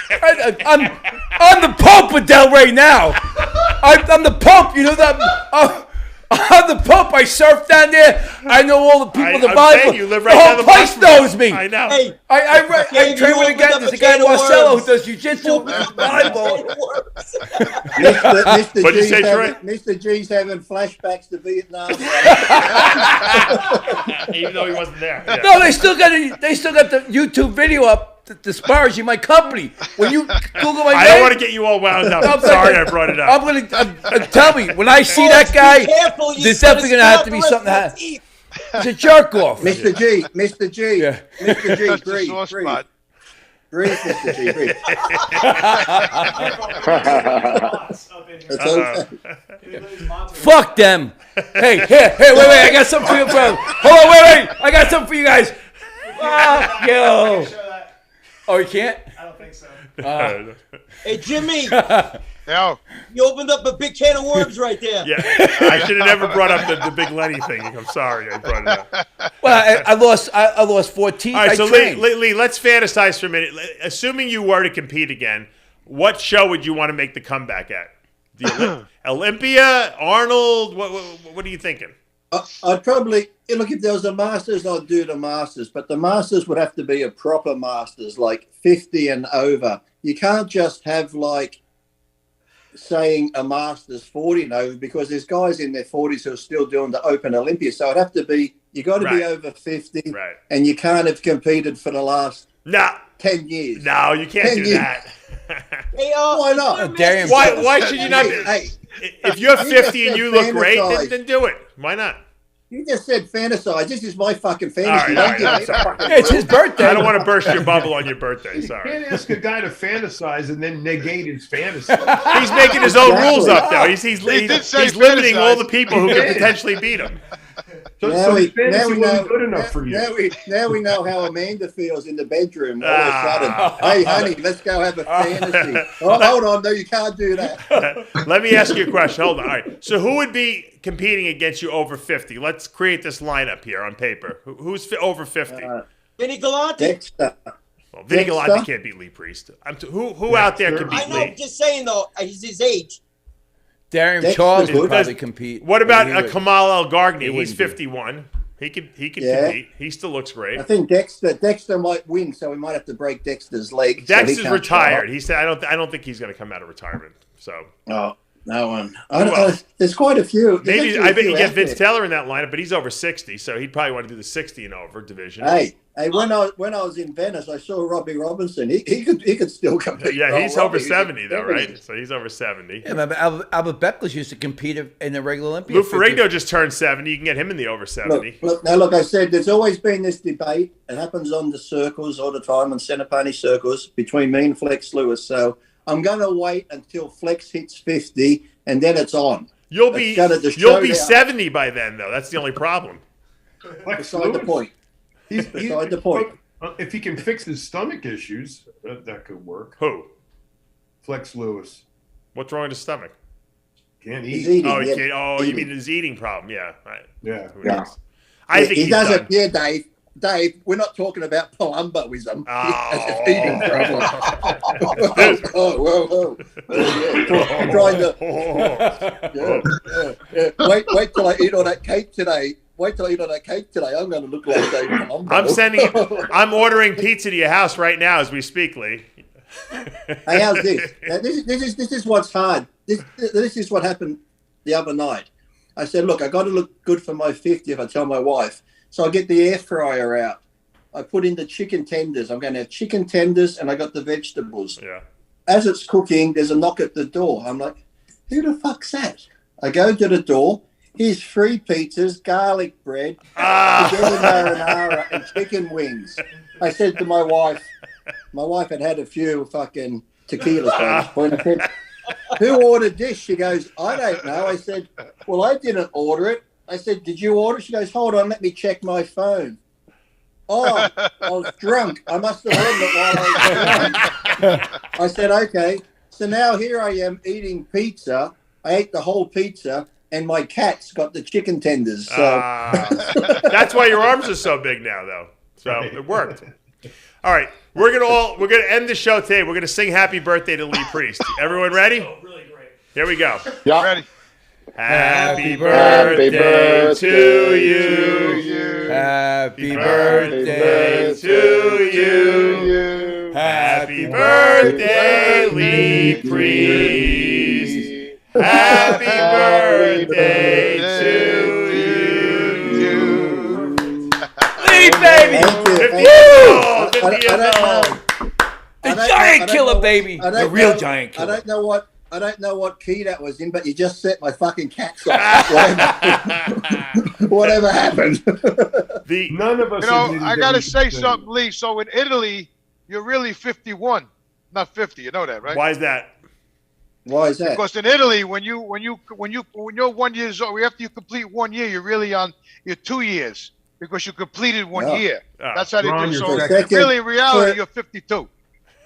I'm the Pope with Del Rey now. I'm the Pope. You know that? I'm the Pope. I surf down there. I know all the people. The Bible. You live right the down whole the block place from knows me. I know. Hey, I train with a guy. There's a guy in Marcelo who does jiu-jitsu. Bible. What'd you say, Troy? Mr. G's having flashbacks to Vietnam. Even though he wasn't there. Yeah. No, they still got the YouTube video up. Disparaging my company. When you Google my name, I don't want to get you all wound up. I'm sorry I brought it up. Tell me, when I see that guy, there's definitely going to have to be something that happens. He's a jerk off. Mr. G, Yeah. Mr. G, breathe. Breathe, Mr. G, breathe. It's okay. Fuck them. Hey, wait, I got something for you, bro. Hold on, wait, I got something for you guys. Fuck you. Oh, you can't? I don't think so. Hey, Jimmy, No. you opened up a big can of worms right there. Yeah, I should have never brought up the Big Lenny thing. I'm sorry I brought it up. Well, I lost 14. All right, I so trained. Lee, let's fantasize for a minute. Assuming you were to compete again, what show would you want to make the comeback at? The Olympia, Arnold? What are you thinking? I'd probably look, if there was a Masters, I'd do the Masters, but the Masters would have to be a proper Masters, like 50 and over. You can't just have like saying a Masters 40 and over, because there's guys in their 40s who are still doing the Open Olympia. So it'd have to be, you got to be over 50, and you can't have competed for the last 10 years. No, you can't do that. Hey, why not? Why should you not? If you're 50 and you look great, then do it. Why not? You just said fantasize. This is my fucking fantasy. All right, I'm sorry. It's his birthday. I don't want to burst your bubble on your birthday. Sorry. You can't ask a guy to fantasize and then negate his fantasy. He's making his own rules up, though. He's limiting all the people who could potentially beat him. Now we good enough for you. Now we know how Amanda feels in the bedroom. All of a sudden, hey, honey, let's go have a fantasy. Oh, hold on, no, you can't do that. Let me ask you a question. Hold on. All right. So who would be competing against you over 50? Let's create this lineup here on paper. Who's over 50? Vinny Galante. Dexter. Well, Vinny Galante can't beat Lee Priest. Who out there can beat I know, Lee? just saying though, he's his age. Darian Charles would probably compete. What about Kamal El Gargni? He's 51. He could compete. He still looks great. I think Dexter might win, so we might have to break Dexter's leg. Dexter's retired. He said, I don't think he's going to come out of retirement. So. Oh, no one. There's quite a few. Maybe I bet you get Vince Taylor in that lineup, but he's over 60, so he'd probably want to do the 60 and over division. Hey, when I was in Venice, I saw Robbie Robinson. He could still compete. Yeah, he's over 70 though, right? So he's over 70. Yeah, Albert Beckles used to compete in the regular Olympia. Lou Ferrigno just turned 70. You can get him in the over 70. Look, I said there's always been this debate. It happens on the circles all the time, on Centopani circles, between me and Flex Lewis. So I'm going to wait until Flex hits 50, and then it's on. You'll be 70 by then, though. That's the only problem. Beside the point. Beside the point. If he can fix his stomach issues, that could work. Who? Flex Lewis. What's wrong with his stomach? Can't eat. He's eating. Oh, he can't. Oh, you mean his eating problem? Yeah. Right. Yeah. Who knows? I think he doesn't. Yeah, Dave, we're not talking about Palumboism. Oh. Eating problem. Whoa. Trying to. Wait till I eat all that cake today. I'm going to look like Dave Palumbo. I'm ordering pizza to your house right now as we speak, Lee. Hey, how's this? Now, this is what's hard. This is what happened the other night. I said, look, I got to look good for my 50th. I tell my wife. So I get the air fryer out. I put in the chicken tenders. I'm going to have chicken tenders, and I got the vegetables. Yeah. As it's cooking, there's a knock at the door. I'm like, who the fuck's that? I go to the door. Here's 3 pizzas, garlic bread, spaghetti marinara, and chicken wings. I said to my wife had a few fucking tequilas by this point. I said, who ordered this? She goes, I don't know. I said, well, I didn't order it. I said, did you order it? She goes, hold on, let me check my phone. Oh, I was drunk. I must have ordered it while I was drunk. I said, okay. So now here I am eating pizza. I ate the whole pizza, and my cat's got the chicken tenders. So that's why your arms are so big now, though. So it worked. All right, we're gonna end the show today. We're gonna sing "Happy Birthday" to Lee Priest. Everyone ready? Oh, really great. Here we go. Yeah. Ready? Happy birthday to you. Happy birthday to you. Happy birthday, Lee Priest. Happy birthday to you. Lee, baby. Thank you. 50 years old. I 50 don't years know. old. The I don't giant know killer, what- baby. I don't The real know- giant killer. I don't know what key that was in, but you just set my fucking cats off. Whatever happened. None of us. You know, admitted I that gotta we say did. something, Lee. So in Italy, you're really 51, not 50. You know that, right? Why is that? Why is that? Because in Italy, when you're 1 year old, after you complete 1 year, you're 2 years because you completed 1 Yeah. year. Oh. That's how they You're on do. your So second. really, in reality, For- you're 52.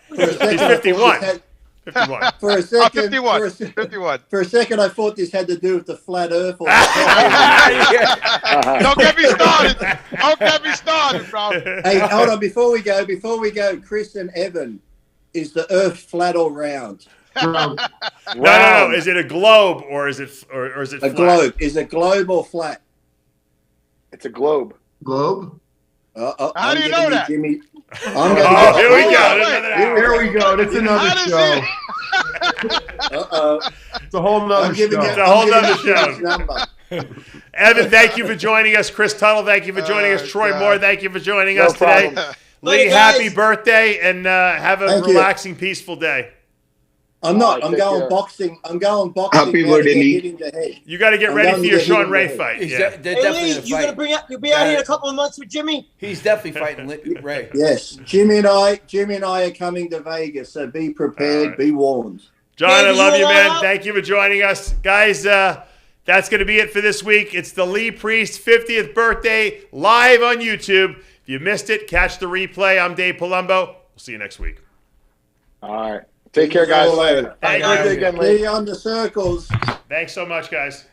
For a second, He's I thought 51. this had- 51. For a second, 51. for a 51. For a second, I thought this had to do with the flat Earth. Or Don't get me started. Don't get me started, bro. Hey, hold on. Before we go, Chris and Evan, is the Earth flat or round? Round. No. Is it a globe or is it A flat? globe. Is a globe or flat? It's a globe. Globe. How do you know that? Jimmy. I'm Oh, gonna here we Oh, go. wait. Another hour. Here we go. That's another How does show. Uh-oh. It's a whole nother I'm giving show. you It's a whole I'm nother giving you show. Jimmy's number. Evan, thank you for joining us. Chris Tuttle, thank you for joining us. Troy God. Moore, thank you for joining No us today. problem. Lee, Later, happy guys. birthday, and have a Thank you. relaxing, peaceful day. I'm not. All right, I'm take going care. boxing. I'm going boxing. Happy now to birthday, get Lee. hit in the head. You got to get I'm ready going for to your get hit Sean in the Ray head. fight. He's Yeah. they're Hey, definitely Lee, gonna you gonna fight. you'll be out here in Right. a couple of months with Jimmy? He's definitely fighting Ray. Yes, Jimmy and I are coming to Vegas, so be prepared, All right. be warned. John, I Baby, love you you, all man. out? Thank you for joining us. Guys, that's going to be it for this week. It's the Lee Priest 50th birthday live on YouTube. If you missed it, catch the replay. I'm Dave Palumbo. We'll see you next week. All right. Take care, guys. All later. Thank Happy you. birthday again, Lee. See you on the circles. Thanks so much, guys.